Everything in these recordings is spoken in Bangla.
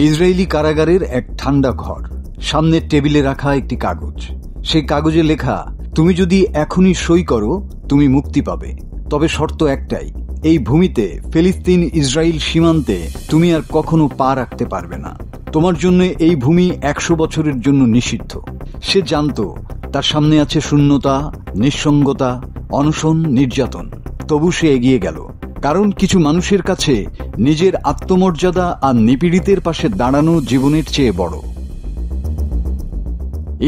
ইসরায়েলি কারাগারের এক ঠান্ডা ঘর, সামনের টেবিলে রাখা একটি কাগজ। সেই কাগজে লেখা, তুমি যদি এখনই সই করো তুমি মুক্তি পাবে, তবে শর্ত একটাই, এই ভূমিতে ফিলিস্তিন ইসরায়েল সীমান্তে তুমি আর কখনো পা রাখতে পারবে না। তোমার জন্য এই ভূমি 100 বছরের জন্য নিষিদ্ধ। সে জানত তার সামনে আছে শূন্যতা, নিঃসঙ্গতা, অনশন, নির্যাতন। তবু সে এগিয়ে গেল, কারণ কিছু মানুষের কাছে নিজের আত্মমর্যাদা আর নিপীড়িতের পাশে দাঁড়ানো জীবনের চেয়ে বড়।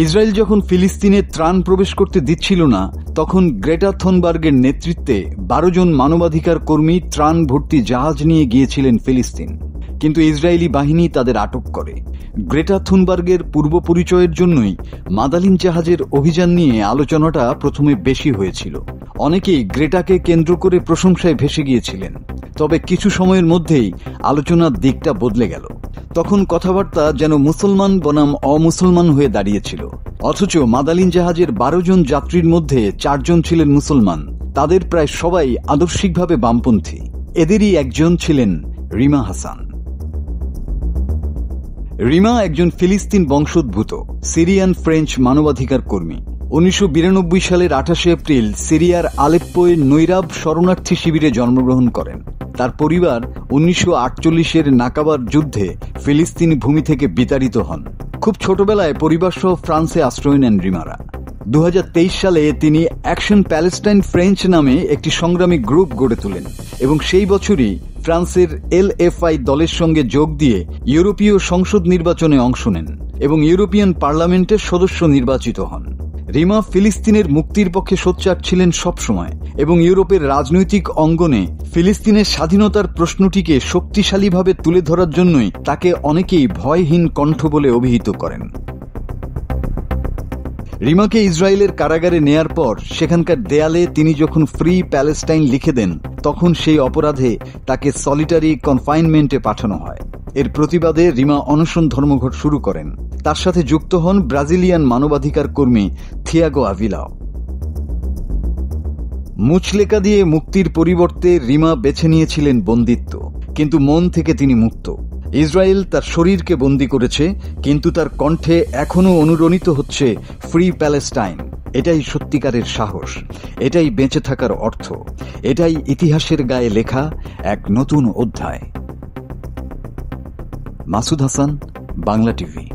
ইসরায়েল যখন ফিলিস্তিনে ত্রাণ প্রবেশ করতে দিচ্ছিল না, তখন গ্রেটা থুনবার্গের নেতৃত্বে 12 জন মানবাধিকার কর্মী ত্রাণ ভর্তি জাহাজ নিয়ে গিয়েছিলেন ফিলিস্তিন, কিন্তু ইসরায়েলি বাহিনী তাদের আটক করে। গ্রেটা থুনবার্গের পূর্ব পরিচয়ের জন্যই মাদালিন জাহাজের অভিযান নিয়ে আলোচনাটা প্রথমে বেশি হয়েছিল। অনেকেই গ্রেটাকে কেন্দ্র করে প্রশংসায় ভেসে গিয়েছিলেন, তবে কিছু সময়ের মধ্যেই আলোচনার দিকটা বদলে গেল। তখন কথাবার্তা যেন মুসলমান বনাম অমুসলমান হয়ে দাঁড়িয়েছিল। অথচ মাদালিন জাহাজের 12 জন যাত্রীর মধ্যে 4 জন ছিলেন মুসলমান। তাদের প্রায় সবাই আদর্শিকভাবে বামপন্থী। এদেরই একজন ছিলেন রিমা হাসান। রিমা একজন ফিলিস্তিন বংশোদ্ভূত সিরিয়ান ফ্রেঞ্চ মানবাধিকার কর্মী। 1992 সালের 28 এপ্রিল সিরিয়ার আলেপ্পোয় নৈরাব শরণার্থী শিবিরে জন্মগ্রহণ করেন। তার পরিবার 1948-এর নাকাবার যুদ্ধে ফিলিস্তিনি ভূমি থেকে বিতাড়িত হন। খুব ছোটবেলায় পরিবার সহ ফ্রান্সে আশ্রয় নেন রিমারা। 2023 সালে তিনি অ্যাকশন প্যালেস্টাইন ফ্রেঞ্চ নামে একটি সংগ্রামী গ্রুপ গড়ে তোলেন এবং সেই বছরই ফ্রান্সের LFI দলের সঙ্গে যোগ দিয়ে ইউরোপীয় সংসদ নির্বাচনে অংশ নেন এবং ইউরোপিয়ান পার্লামেন্টের সদস্য নির্বাচিত হন। রিমা ফিলিস্তিনের মুক্তির পক্ষে সোচ্চার ছিলেন সবসময় এবং ইউরোপের রাজনৈতিক অঙ্গনে ফিলিস্তিনের স্বাধীনতার প্রশ্নটিকে শক্তিশালীভাবে তুলে ধরার জন্যই তাকে অনেকেই ভয়হীন কণ্ঠ বলে অভিহিত করেন। রিমাকে ইসরায়েলের কারাগারে নেয়ার পর সেখানকার দেয়ালে তিনি যখন ফ্রি প্যালেস্টাইন লিখে দেন, তখন সেই অপরাধে তাকে সলিটারি কনফাইনমেন্টে পাঠানো হয়। এর প্রতিবাদে রিমা অনশন ধর্মঘট শুরু করেন। তার সাথে যুক্ত হন ব্রাজিলিয়ান মানবাধিকার কর্মী থিয়াগো আভিলাও। মুচলেকা দিয়ে মুক্তির পরিবর্তে রিমা বেছে নিয়েছিলেন বন্দিত্ব, কিন্তু মন থেকে তিনি মুক্ত। ইসরায়েল তার শরীরকে বন্দী করেছে, কিন্তু তার কণ্ঠে এখনো অনুরণিত হচ্ছে ফ্রি প্যালেস্টাইন। এটাই সত্যিকারের সাহস, এটাই বেঁচে থাকার অর্থ, এটাই ইতিহাসের গায়ে লেখা এক নতুন অধ্যায়। মাসুদ হাসান, বাংলা টিভি।